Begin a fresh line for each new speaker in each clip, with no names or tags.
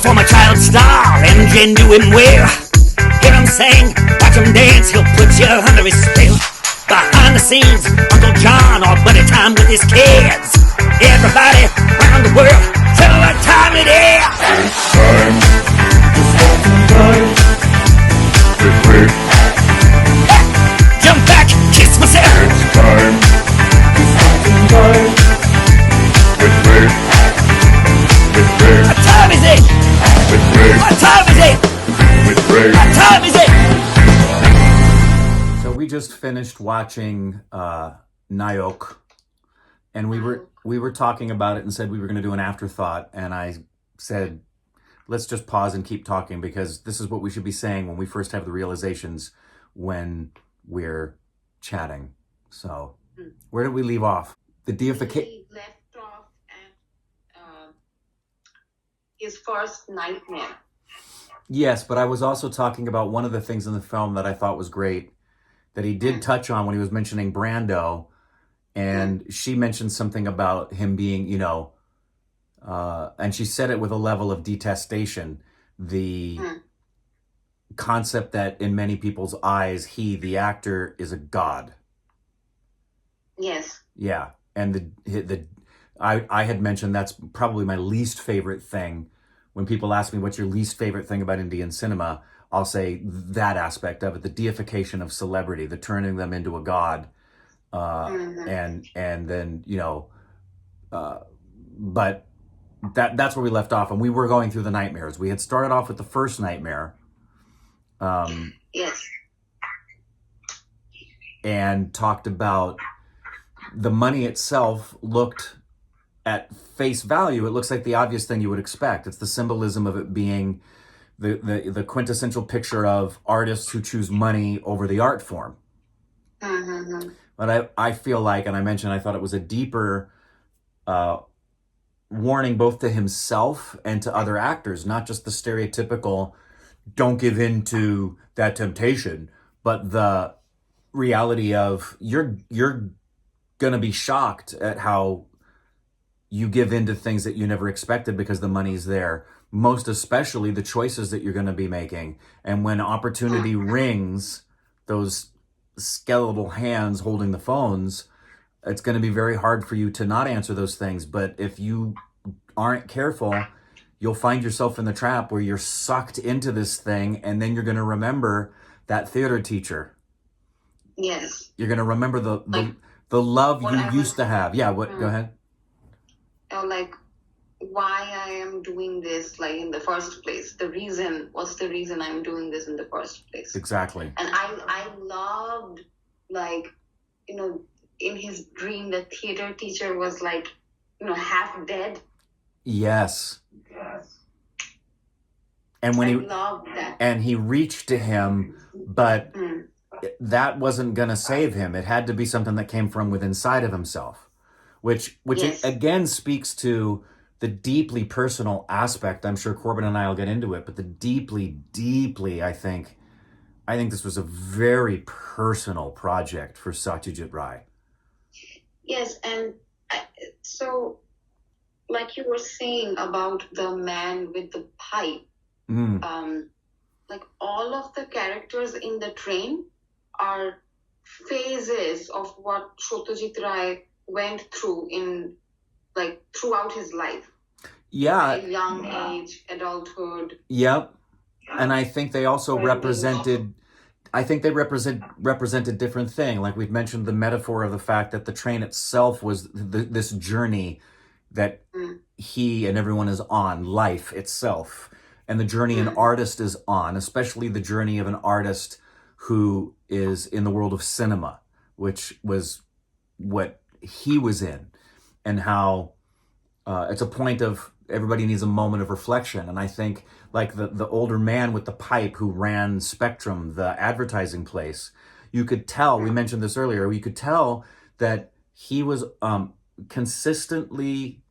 perform a child star and genuine will. Hear him sing, watch him dance, he'll put you under his spell. Behind the scenes, Uncle John or buddy time with his kids. Everybody around the world, tell what time it is.
It's time to start tonight. With Rick.
Jump back, kiss myself.
It's time to start tonight. With Rick. With Rick.
What time is it?
With Rick.
What time is it?
With Rick.
What time is it?
So we just finished watching Nayak, and we were talking about it and said we were going to do an afterthought, and I said let's just pause and keep talking because this is what we should be saying when we first have the realizations when we're chatting. So where did we leave off? The deification.
We left off at his first nightmare.
Yes, but I was also talking about one of the things in the film that I thought was great that he did touch on when he was mentioning Brando, and she mentioned something about him being, you know, and she said it with a level of detestation, the concept that in many people's eyes, he, the actor, is a god.
Yes.
Yeah, and I had mentioned that's probably my least favorite thing. When people ask me what's your least favorite thing about Indian cinema, I'll say that aspect of it, the deification of celebrity, the turning them into a god, and then, you know, but that's where we left off, and we were going through the nightmares. We had started off with the first nightmare,
Yes.
and talked about the money itself looked at face value. It looks like the obvious thing you would expect. It's the symbolism of it being the quintessential picture of artists who choose money over the art form. But I feel like, and I mentioned, I thought it was a deeper warning both to himself and to other actors, not just the stereotypical, don't give in to that temptation, but the reality of you're going to be shocked at how you give in to things that you never expected because the money's there. Most especially the choices that you're going to be making. And when opportunity rings, those skeletal hands holding the phones, it's going to be very hard for you to not answer those things. But if you aren't careful, you'll find yourself in the trap where you're sucked into this thing, and then you're going to remember that theater teacher.
Yes.
You're going to remember the love you used to have. Yeah, what? Go ahead.
Like why I am doing this, like in the first place. What's the reason I'm doing this in the first place?
Exactly.
And I loved, like, you know, in his dream, the theater teacher was like, you know, half dead.
Yes. And when
I loved that.
and he reached to him, but that wasn't going to save him. It had to be something that came from within inside of himself, which
Yes.
again speaks to the deeply personal aspect. I'm sure Corbin and I will get into it, but the deeply, I think this was a very personal project for Satyajit Ray.
Yes, and so, like you were saying about the man with the pipe, like all of the characters in the train are phases of what Satyajit Ray went through throughout his life.
Yeah.
Young age, adulthood.
Yep. And I think they also represented different thing. Like we've mentioned the metaphor of the fact that the train itself was this journey that he and everyone is on, life itself. And the journey an artist is on, especially the journey of an artist who is in the world of cinema, which was what he was in, and how it's a point of everybody needs a moment of reflection. And I think like the older man with the pipe who ran Spectrum, the advertising place, you could tell, we mentioned this earlier, you could tell that he was consistently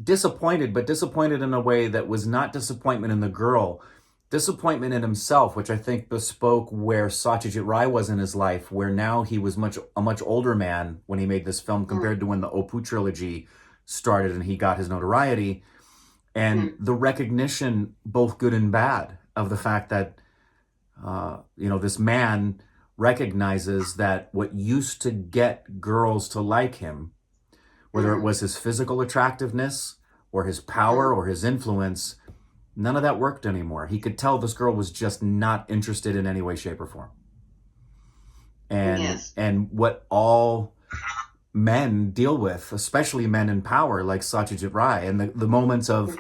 disappointed, but disappointed in a way that was not disappointment in the girl, disappointment in himself, which I think bespoke where Satyajit Ray was in his life, where now he was a much older man when he made this film compared to when the Opoo trilogy started and he got his notoriety. and the recognition, both good and bad, of the fact that this man recognizes that what used to get girls to like him, whether it was his physical attractiveness or his power or his influence, none of that worked anymore. He could tell this girl was just not interested in any way, shape, or form. And what all men deal with, especially men in power like Satyajit Ray, and the moments of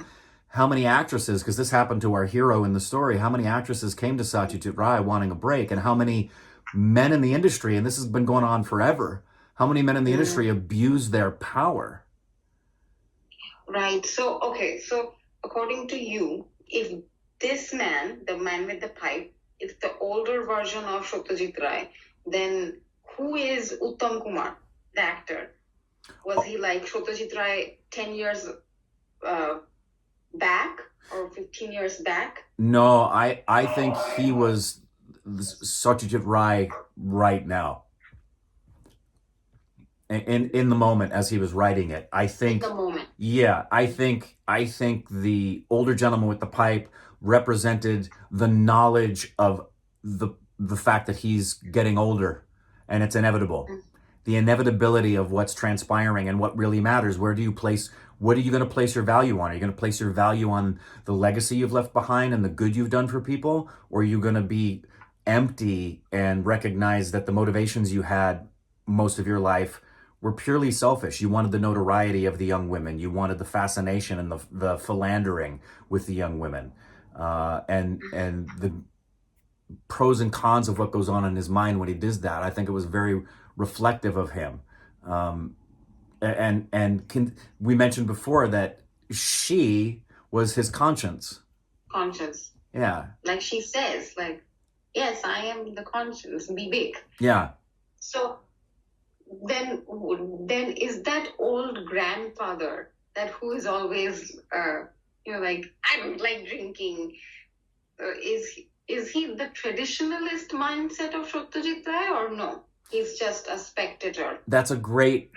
how many actresses, because this happened to our hero in the story, how many actresses came to Satyajit Ray wanting a break, and how many men in the industry, and this has been going on forever, how many men in the industry abuse their power.
Right. So, okay. So, according to you, if this man, the man with the pipe, is the older version of Satyajit Ray, then who is Uttam Kumar, the actor? Was he like Satyajit Ray 10 years back or 15 years back?
No, I think he was Satyajit Ray right now. In the moment as he was writing it, I think.
In the moment.
Yeah, I think the older gentleman with the pipe represented the knowledge of the fact that he's getting older, and it's inevitable. The inevitability of what's transpiring and what really matters. What are you going to place your value on? Are you going to place your value on the legacy you've left behind and the good you've done for people? Or are you going to be empty and recognize that the motivations you had most of your life were purely selfish? You wanted the notoriety of the young women. You wanted the fascination and the philandering with the young women. And the pros and cons of what goes on in his mind when he does that. I think it was very reflective of him. We mentioned before that she was his conscience.
Conscience.
Yeah.
Like she says, like, yes, I am the conscience, be big.
Yeah.
So then is that old grandfather that who is always, like, I don't like drinking, is he the traditionalist mindset of Satyajit Ray or no? He's just a spectator.
That's a great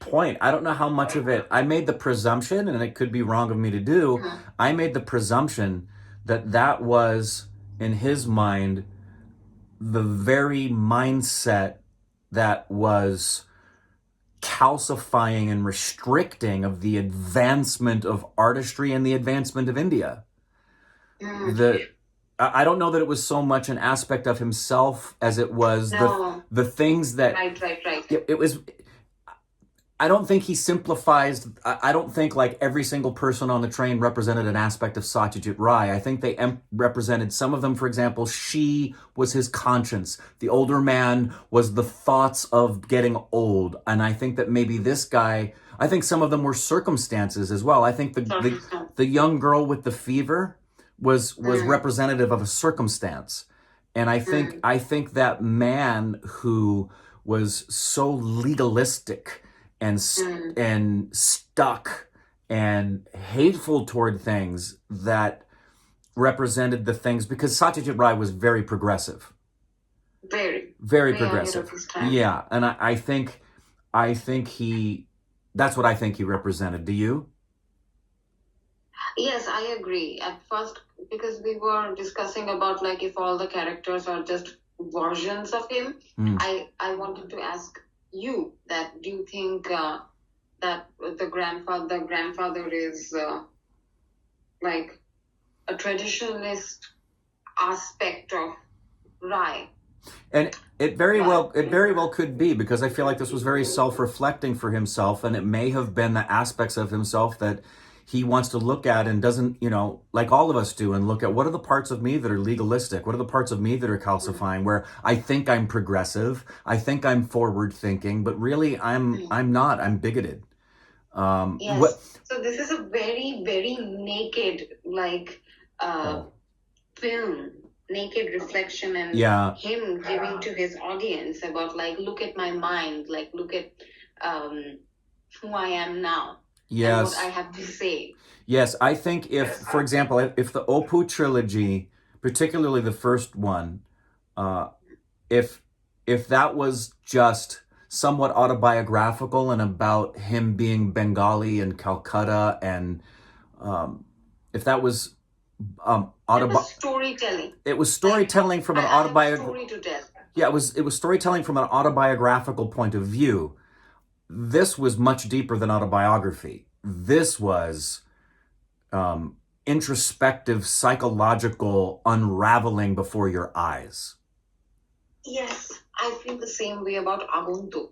point. I don't know how much of it. I made the presumption, and it could be wrong of me to do. I made the presumption that was, in his mind, the very mindset that was calcifying and restricting of the advancement of artistry and the advancement of India. I don't know that it was so much an aspect of himself as it was the things that...
Right.
It was... I don't think he simplifies... I don't think like every single person on the train represented an aspect of Satyajit Ray. I think they represented some of them. For example, she was his conscience. The older man was the thoughts of getting old. And I think that maybe this guy... I think some of them were circumstances as well. I think the young girl with the fever was representative of a circumstance. And I think that man who was so legalistic and stuck and hateful toward things that represented the things, because Satyajit Ray was very progressive. Very progressive. Yeah. And I think that's what I think he represented. Do you?
Yes, I agree. At first, because we were discussing about like if all the characters are just versions of him, I wanted to ask you that do you think that the grandfather is like a traditionalist aspect of Rai?
And it very well could be, because I feel like this was very self-reflecting for himself, and it may have been the aspects of himself that he wants to look at and doesn't, like all of us do, and look at what are the parts of me that are legalistic? What are the parts of me that are calcifying, where I think I'm progressive, I think I'm forward thinking, but really I'm not, I'm bigoted.
Yes. So this is a very, very naked, like, film, naked reflection, and him giving to his audience about like, look at my mind, like, look at who I am now.
Yes.
And what I have to say.
Yes, I think for example, if the Opu trilogy, particularly the first one, if that was just somewhat autobiographical and about him being Bengali in Calcutta and if that was
It was storytelling.
it was storytelling from an
I have a
autobiographical.
story to tell.
Yeah, it was storytelling from an autobiographical point of view. This was much deeper than autobiography. This was introspective, psychological unraveling before your eyes.
Yes, I feel the same way about Aguntuk.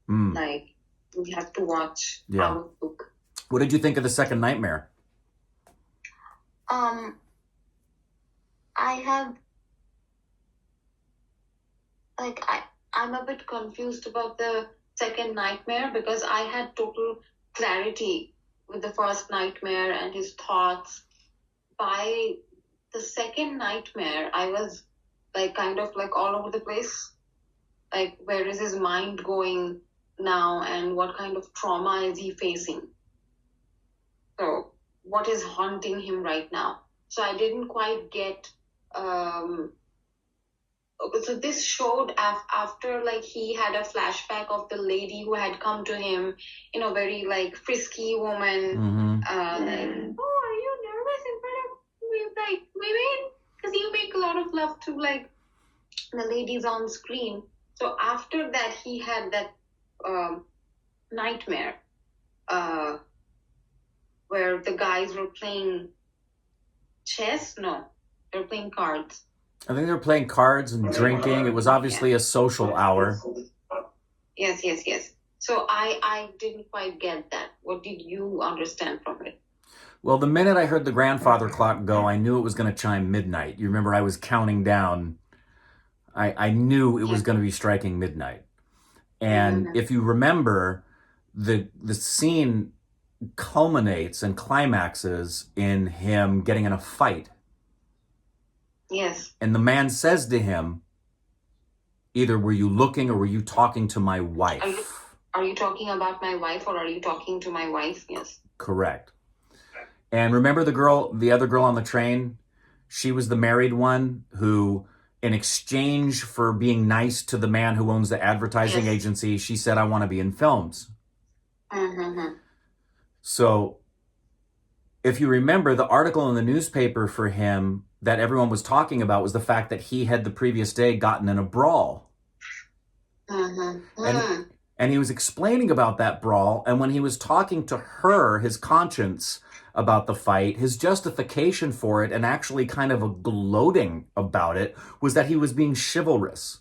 Like, we have to watch Aguntuk.
What did you think of the second nightmare?
I'm a bit confused about the second nightmare because I had total clarity with the first nightmare and his thoughts. By the second nightmare, I was like kind of like all over the place. Like, where is his mind going now and what kind of trauma is he facing? So, what is haunting him right now? So, I didn't quite get. So this showed after like he had a flashback of the lady who had come to him, very like frisky woman. Like, oh, are you nervous in front of me? Like, women? Because you make a lot of love to like the ladies on screen. So after that, he had that nightmare where the guys were playing chess. No, they were playing cards.
I think they were playing cards and drinking. It was obviously a social hour.
Yes. So I didn't quite get that. What did you understand from it?
Well, the minute I heard the grandfather clock go, I knew it was going to chime midnight. You remember I was counting down. I knew it was going to be striking midnight. And if you remember, the scene culminates and climaxes in him getting in a fight.
Yes.
And the man says to him, either were you looking or were you talking to my wife?
Are you talking about my wife or are you talking to my wife? Yes.
Correct. And remember the other girl on the train? She was the married one who, in exchange for being nice to the man who owns the advertising agency, she said, I want to be in films. So if you remember, the article in the newspaper for him that everyone was talking about was the fact that he had the previous day gotten in a brawl. And he was explaining about that brawl. And when he was talking to her, his conscience about the fight, his justification for it, and actually kind of a gloating about it, was that he was being chivalrous.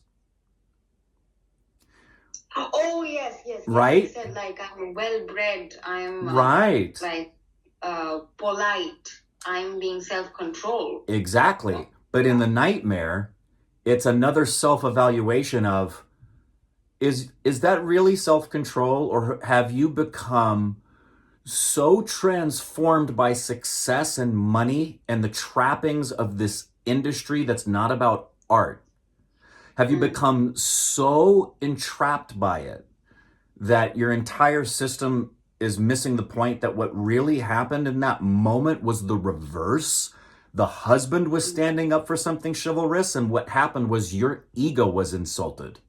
Oh, yes.
Right?
He said, like, I'm well-bred. I'm
right.
Polite. I'm being self-controlled.
Exactly. But in the nightmare, it's another self-evaluation of, is that really self-control, or have you become so transformed by success and money and the trappings of this industry that's not about art? Have you become so entrapped by it that your entire system is missing the point that what really happened in that moment was the reverse? The husband was standing up for something chivalrous, and what happened was your ego was insulted.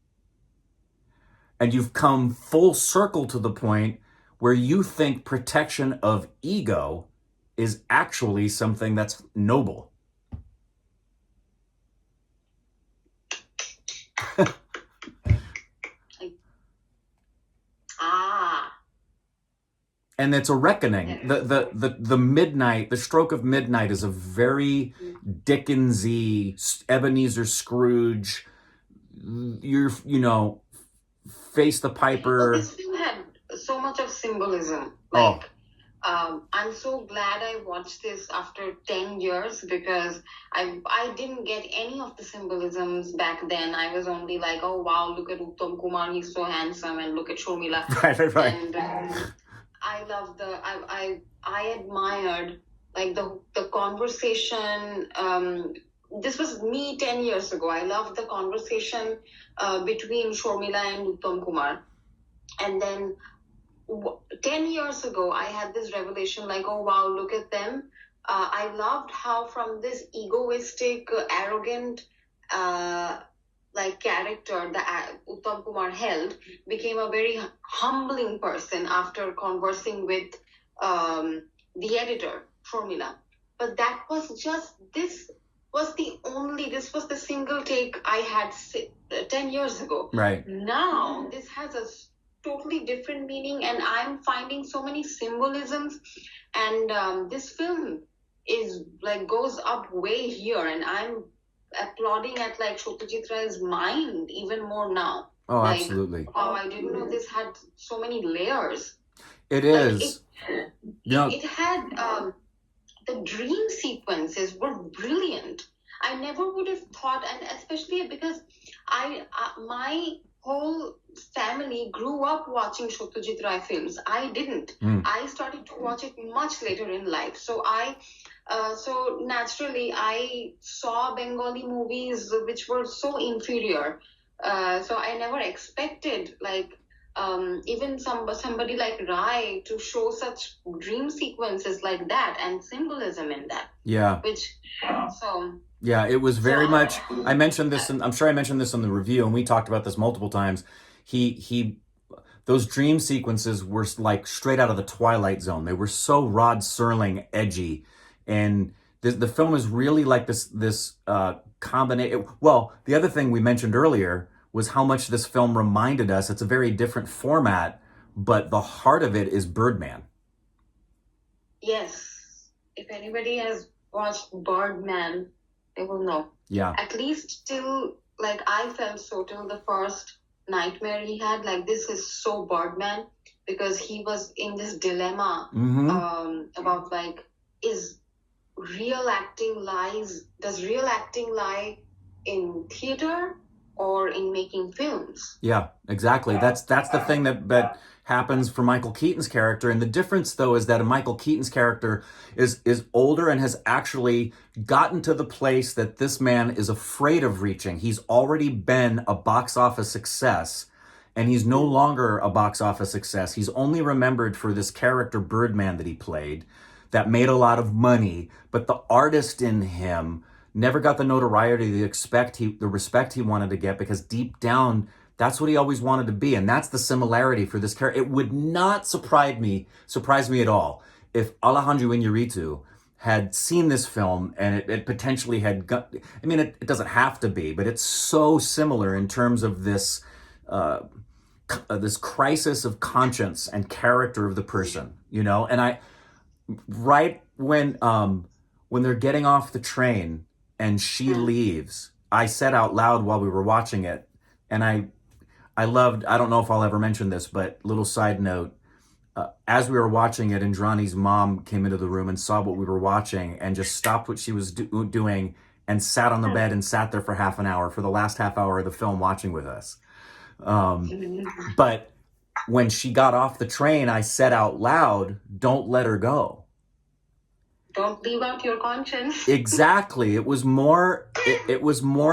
And you've come full circle to the point where you think protection of ego is actually something that's noble. And it's a reckoning. The midnight, the stroke of midnight is a very Dickens-y, Ebenezer Scrooge, face the piper.
This film had so much of symbolism. I'm so glad I watched this after 10 years because I didn't get any of the symbolisms back then. I was only like, oh wow, look at Uttam Kumar, he's so handsome, and look at Shomila.
Right.
And I loved I admired like the conversation. This was me 10 years ago. I loved the conversation between Shomila and Uttam Kumar. And then 10 years ago, I had this revelation like, oh wow, look at them. I loved how from this egoistic, arrogant character that Uttam Kumar held became a very humbling person after conversing with the editor. formula. But that was just, this was the single take I had 10 years ago.
Right.
Now this has a totally different meaning, and I'm finding so many symbolisms, and this film is like goes up way here, and I'm applauding at like Satyajit Ray's mind even more now.
Oh,
like,
absolutely.
Oh, I didn't know this had so many layers.
It is.
It had the dream sequences were brilliant. I never would have thought, and especially because my whole family grew up watching Satyajit Ray films. I didn't. I started to watch it much later in life. So so naturally I saw Bengali movies which were so inferior. So I never expected like even somebody like Rai to show such dream sequences like that and symbolism in that.
Yeah.
Yeah,
it was very much. I mentioned this, and I'm sure I mentioned this in the review, and we talked about this multiple times. Those dream sequences were like straight out of the Twilight Zone. They were so Rod Serling edgy, and the film is really like this combination. Well, the other thing we mentioned earlier was how much this film reminded us. It's a very different format, but the heart of it is Birdman.
Yes. If anybody has watched Birdman, they will know.
Yeah.
At least till, like, I felt so till the first nightmare he had, like, this is so Birdman, because he was in this dilemma about, like, does real acting lie in theater or in making films?
Yeah, exactly. That's the thing that happens for Michael Keaton's character. And the difference, though, is that Michael Keaton's character is older and has actually gotten to the place that this man is afraid of reaching. He's already been a box office success, and he's no longer a box office success. He's only remembered for this character Birdman that he played that made a lot of money, but the artist in him never got the notoriety, the respect he wanted to get, because deep down, that's what he always wanted to be. And that's the similarity for this character. It would not surprise me at all if Alejandro Iñárritu had seen this film and it potentially had got, I mean, it doesn't have to be, but it's so similar in terms of this this crisis of conscience and character of the person, you know? And right when they're getting off the train and she leaves, I said out loud while we were watching it, and I loved, I don't know if I'll ever mention this, but little side note, as we were watching it, Indrani's mom came into the room and saw what we were watching and just stopped what she was doing and sat on the bed and sat there for half an hour, for the last half hour of the film, watching with us. But when she got off the train, I said out loud, "Don't let her go.
Don't leave out your conscience."
Exactly. It was more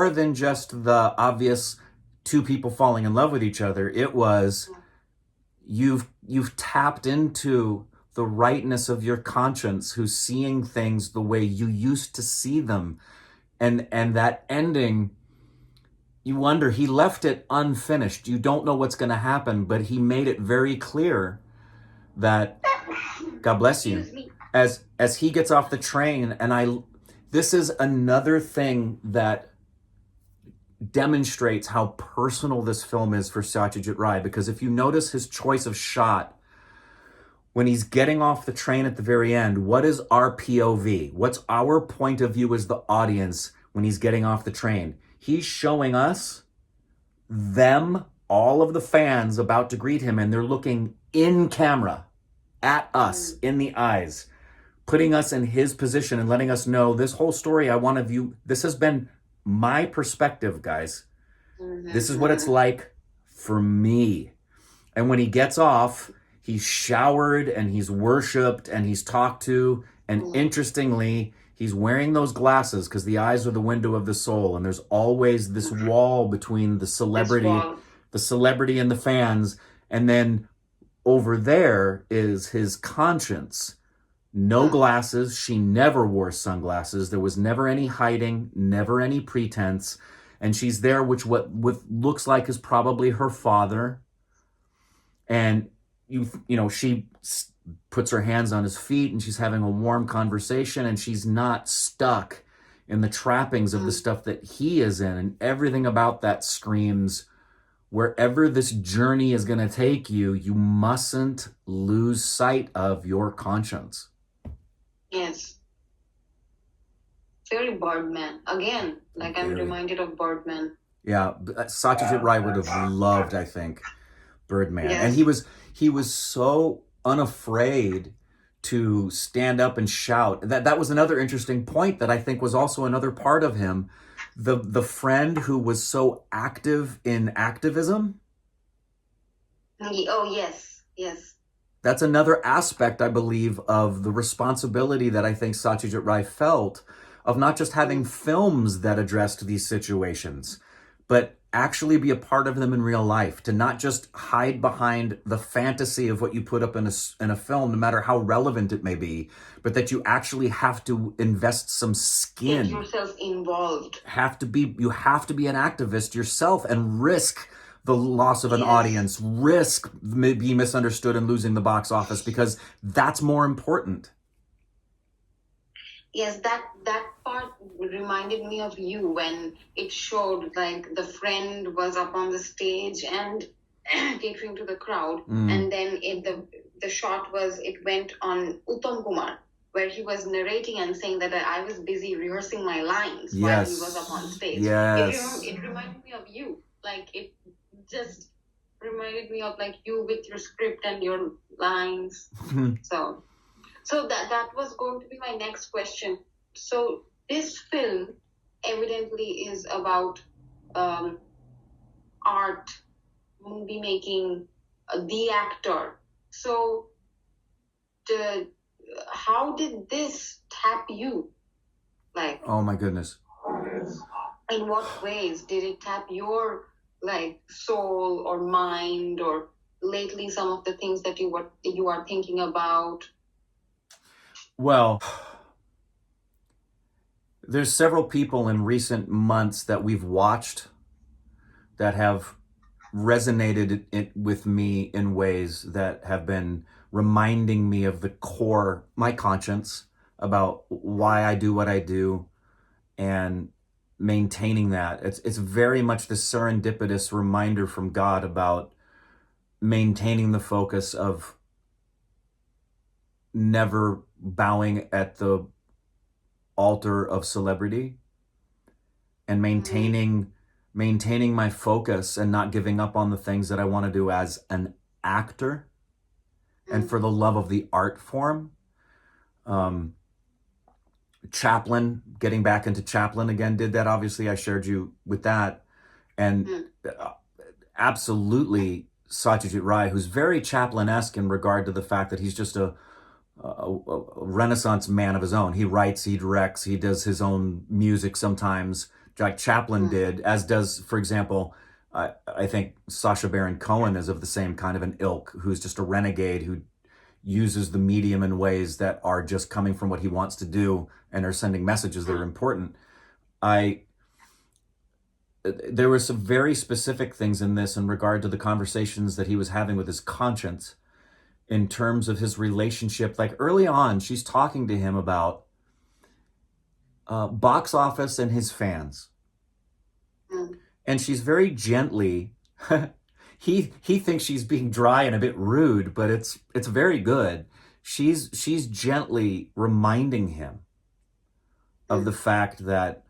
than just the obvious two people falling in love with each other. It was, you've tapped into the rightness of your conscience, who's seeing things the way you used to see them. And that ending, you wonder, he left it unfinished. You don't know what's going to happen, but he made it very clear that, God bless you, as he gets off the train. And this is another thing that demonstrates how personal this film is for Satyajit Ray, because if you notice his choice of shot, when he's getting off the train at the very end, what is our POV? What's our point of view as the audience when he's getting off the train? He's showing us them, all of the fans about to greet him, and they're looking in camera at us in the eyes, putting us in his position and letting us know, this whole story I want to view, this has been my perspective, guys. This is what it's like for me. And when he gets off, he's showered and he's worshipped and he's talked to. And interestingly, he's wearing those glasses because the eyes are the window of the soul. And there's always this wall between the celebrity and the fans. And then over there is his conscience. No glasses. She never wore sunglasses. There was never any hiding, never any pretense. And she's there, with looks like is probably her father. And she puts her hands on his feet and she's having a warm conversation, and she's not stuck in the trappings of the stuff that he is in. And everything about that screams, wherever this journey is going to take you, you mustn't lose sight of your conscience.
Yes. Very Birdman. Again, like I'm reminded of Birdman.
Yeah, Satyajit Ray would have loved, I think, Birdman.
Yes.
And he was so unafraid to stand up and shout. That was another interesting point that I think was also another part of him. The friend who was so active in activism.
Oh, yes, yes.
That's another aspect, I believe, of the responsibility that I think Satyajit Ray felt of not just having films that addressed these situations, but actually be a part of them in real life, to not just hide behind the fantasy of what you put up in a film, no matter how relevant it may be, but that you actually have to invest some skin.
Get yourself involved.
You have to be an activist yourself and risk the loss of an audience, risk being misunderstood and losing the box office, because that's more important.
Yes, that part reminded me of You, when it showed like the friend was up on the stage and catering to the crowd, and then the shot went on Uttam Kumar, where he was narrating and saying that I was busy rehearsing my lines while he was up on stage.
Yes.
It reminded me of You. Like, it just reminded me of like you with your script and your lines. So that was going to be my next question. So this film evidently is about art, movie making, the actor. So how did this tap you? Like,
oh my goodness.
In what ways did it tap your like soul or mind, or lately some of the things that you are thinking about?
Well, there's several people in recent months that we've watched that have resonated with me in ways that have been reminding me of the core, my conscience, about why I do what I do, and maintaining that. It's very much the serendipitous reminder from God about maintaining the focus of never bowing at the altar of celebrity, and maintaining my focus and not giving up on the things that I want to do as an actor, and for the love of the art form. Chaplin, getting back into Chaplin again, did that. Obviously, I shared you with that. And absolutely Satyajit Ray, who's very Chaplin-esque in regard to the fact that he's just a Renaissance man of his own. He writes, he directs, he does his own music sometimes, like Chaplin did, as does, for example, I think Sacha Baron Cohen is of the same kind of an ilk, who's just a renegade who uses the medium in ways that are just coming from what he wants to do and are sending messages that are important. There were some very specific things in this in regard to the conversations that he was having with his conscience in terms of his relationship. Like early on, she's talking to him about box office and his fans. And she's very gently, he thinks she's being dry and a bit rude, but it's very good. She's gently reminding him of the fact that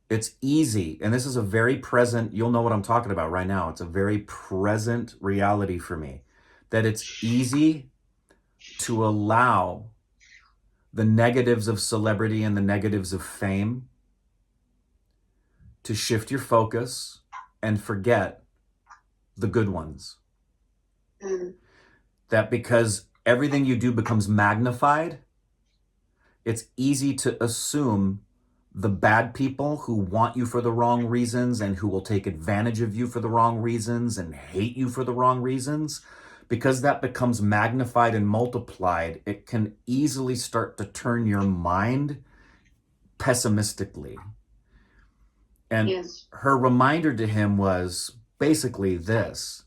it's easy, and this is a very present, you'll know what I'm talking about right now, it's a very present reality for me, that it's easy to allow the negatives of celebrity and the negatives of fame to shift your focus and forget the good ones. That because everything you do becomes magnified, it's easy to assume the bad people who want you for the wrong reasons and who will take advantage of you for the wrong reasons and hate you for the wrong reasons. Because that becomes magnified and multiplied, it can easily start to turn your mind pessimistically. And her reminder to him was basically this: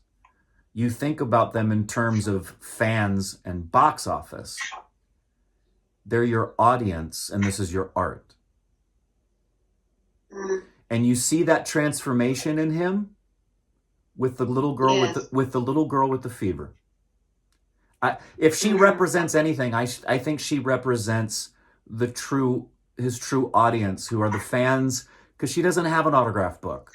you think about them in terms of fans and box office. They're your audience, and this is your art. And you see that transformation in him with the little girl with the little girl with the fever. If she represents anything, I think she represents his true audience, who are the fans, because she doesn't have an autograph book.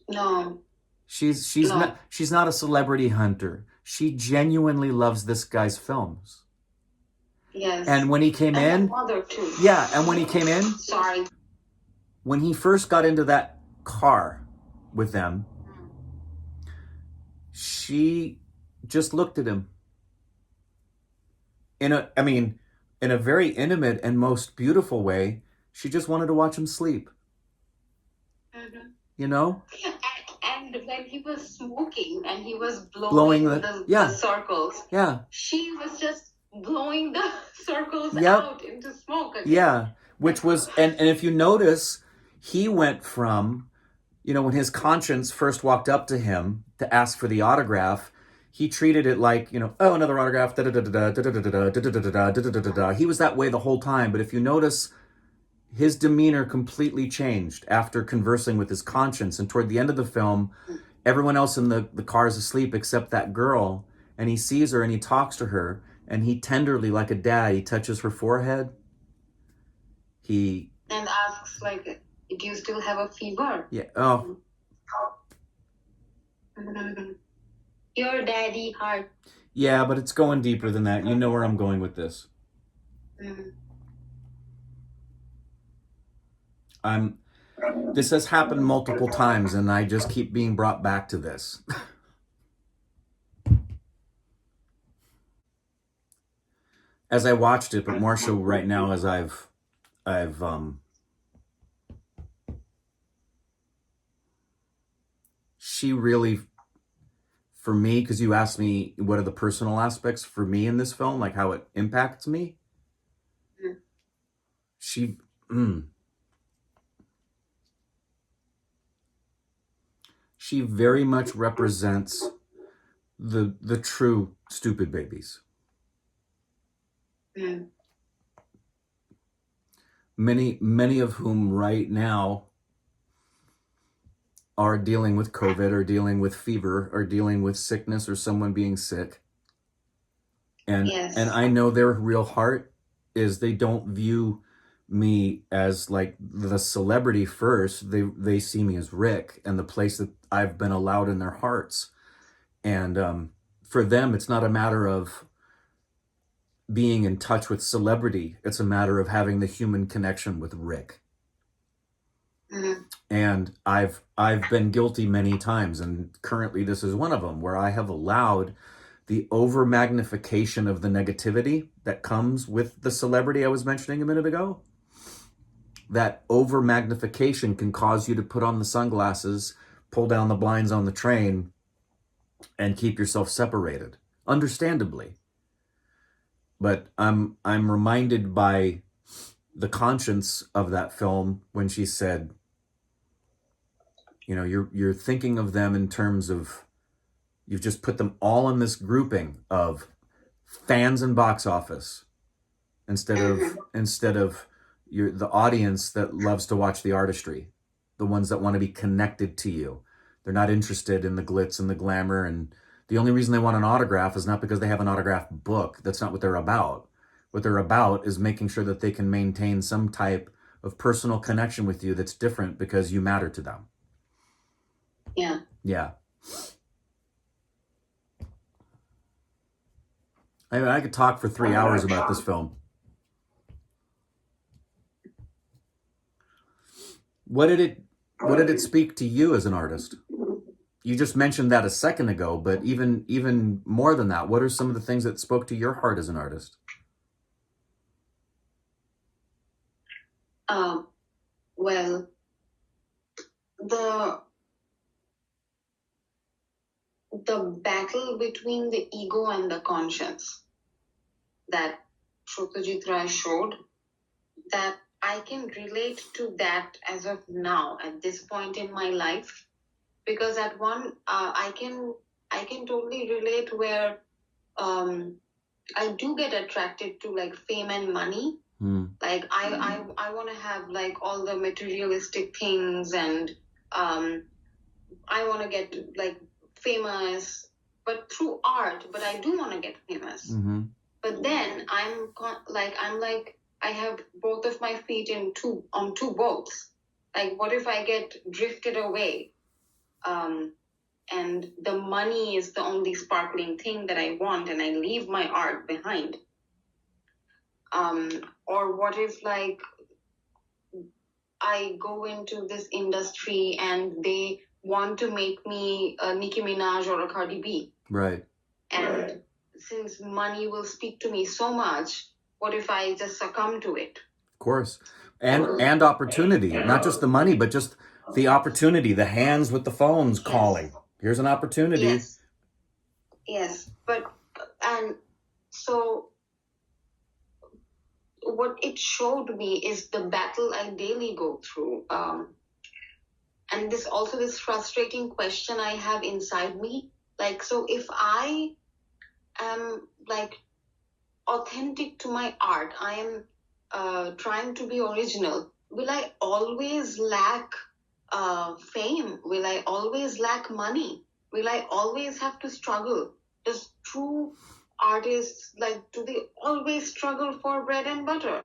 No.
She's not a celebrity hunter. She genuinely loves this guy's films.
Yes.
And when he came in,
my mother too.
yeah, and when he came in,
Sorry.
when he first got into that car with them, she just looked at him in a very intimate and most beautiful way. She just wanted to watch him sleep. You know?
And when he was smoking and he was blowing the circles, she was just blowing the circles out into smoke again.
Yeah, which was, and if you notice, he went from, when his conscience first walked up to him to ask for the autograph, he treated it like, oh, another autograph, He was that way the whole time. But if you notice, his demeanor completely changed after conversing with his conscience. And toward the end of the film, everyone else in the car is asleep except that girl. And he sees her and he talks to her. And he tenderly, like a dad, he touches her forehead. And
asks, like, do you still have a fever?
Yeah. Oh.
Your daddy heart.
Yeah, but it's going deeper than that. You know where I'm going with this. This has happened multiple times, and I just keep being brought back to this. As I watched it, but more so right now as I've she really, for me, because you asked me what are the personal aspects for me in this film, like how it impacts me. She very much represents the true stupid babies. Many of whom right now are dealing with COVID, or dealing with fever, or dealing with sickness, or someone being sick. And I know their real heart is they don't view me as like the celebrity first. They see me as Rick and the place that I've been allowed in their hearts. And for them, it's not a matter of being in touch with celebrity. It's a matter of having the human connection with Rick. And I've been guilty many times, and currently this is one of them, where I have allowed the over magnification of the negativity that comes with the celebrity I was mentioning a minute ago. That over magnification can cause you to put on the sunglasses, pull down the blinds on the train, and keep yourself separated, understandably. But I'm reminded by the conscience of that film when she said, you're thinking of them in terms of, you've just put them all in this grouping of fans and box office instead of the audience that loves to watch the artistry, the ones that want to be connected to you. They're not interested in the glitz and the glamour, and the only reason they want an autograph is not because they have an autograph book. That's not what they're about. What they're about is making sure that they can maintain some type of personal connection with you that's different because you matter to them. Yeah. I could talk for 3 hours about this film. What did it speak to you as an artist? You just mentioned that a second ago, but even more than that, what are some of the things that spoke to your heart as an artist?
Well, the battle between the ego and the conscience that Satyajit Ray showed, that I can relate to that as of now, at this point in my life, because I I can totally relate where I do get attracted to like fame and money. Like I want to have like all the materialistic things, and I want to get like famous, but through art. But I do want to get famous. But then I'm like I have both of my feet on two boats. Like, what if I get drifted away? And the money is the only sparkling thing that I want, and I leave my art behind. Or what if like I go into this industry and they want to make me a Nicki Minaj or a Cardi B.
Right.
And since money will speak to me so much, what if I just succumb to it?
Of course. And opportunity, not just the money, but just the opportunity, the hands with the phones calling. Here's an opportunity.
Yes. And so what it showed me is the battle I daily go through. And this frustrating question I have inside me. Like, so if I am like authentic to my art, I am trying to be original, will I always lack fame? Will I always lack money? Will I always have to struggle? Does true artists, like, do they always struggle for bread and butter?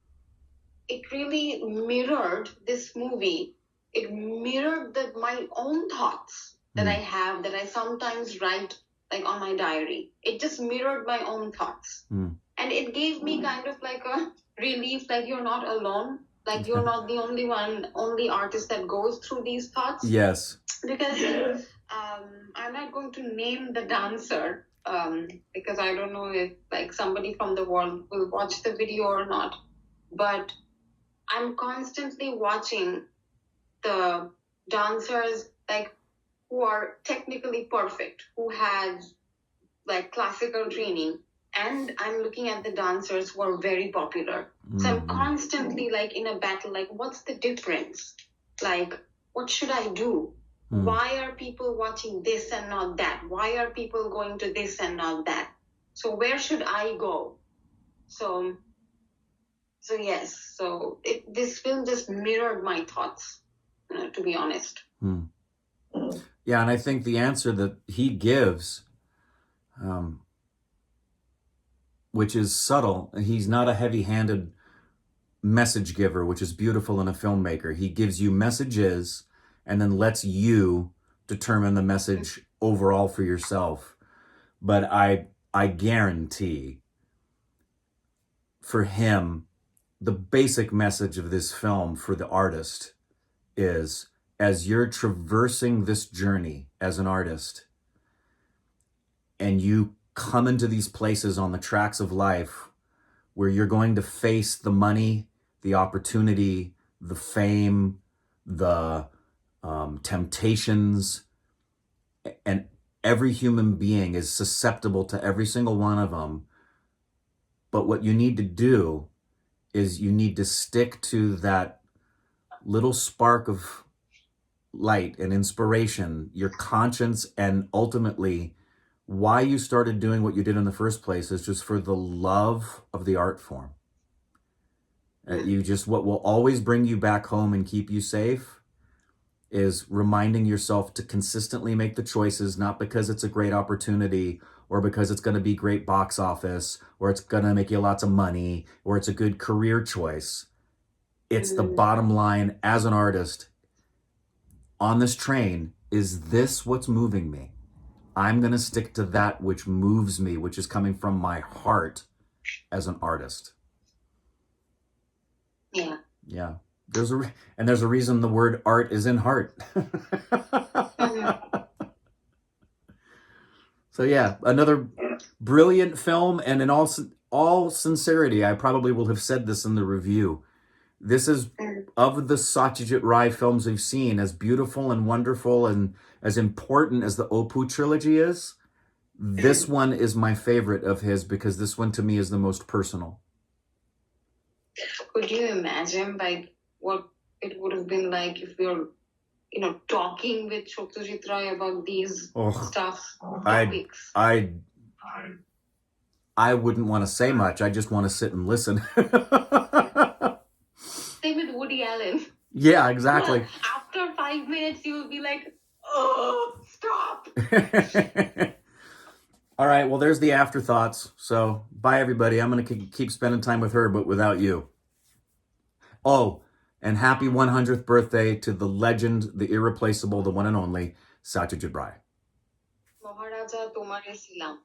It really mirrored this movie. It mirrored my own thoughts that I have, that I sometimes write like on my diary. It just mirrored my own thoughts. And it gave me kind of like a relief, like you're not alone. Like you're not the only artist that goes through these thoughts.
Yes.
Because I'm not going to name the dancer because I don't know if like somebody from the world will watch the video or not. But I'm constantly watching the dancers like who are technically perfect, who had like classical training. And I'm looking at the dancers who are very popular. So I'm constantly like in a battle, like what's the difference? Like, what should I do? Why are people watching this and not that? Why are people going to this and not that? So where should I go? So yes. So this film just mirrored my thoughts, to be honest.
Yeah, and I think the answer that he gives, which is subtle, he's not a heavy-handed message giver, which is beautiful in a filmmaker. He gives you messages and then lets you determine the message overall for yourself. But I guarantee for him, the basic message of this film for the artist is, as you're traversing this journey as an artist and you come into these places on the tracks of life where you're going to face the money, the opportunity, the fame, the temptations, and every human being is susceptible to every single one of them. But what you need to do is you need to stick to that little spark of light and inspiration, your conscience, and ultimately why you started doing what you did in the first place is just for the love of the art form. What will always bring you back home and keep you safe is reminding yourself to consistently make the choices, not because it's a great opportunity or because it's going to be great box office or it's going to make you lots of money or it's a good career choice. It's the bottom line as an artist on this train. Is this what's moving me? I'm going to stick to that which moves me, which is coming from my heart as an artist.
Yeah.
Yeah. There's a reason the word art is in heart. So yeah, another brilliant film, and in all sincerity, I probably will have said this in the review. This is, of the Satyajit Ray films we've seen, as beautiful and wonderful and as important as the Opu trilogy is, this one is my favorite of his because this one to me is the most personal.
Could you imagine like what it would have been like if your talking with Satyajit Ray about these stuff,
I
topics.
I wouldn't want to say much. I just want to sit and listen.
Same with Woody Allen.
Yeah, exactly.
After 5 minutes, you will be like, oh, stop.
All right, well, there's the afterthoughts. So, bye, everybody. I'm going to keep spending time with her, but without you. Oh, and happy 100th birthday to the legend, the irreplaceable, the one and only, Satyajit Ray.
Maharaja, tomare, selaam.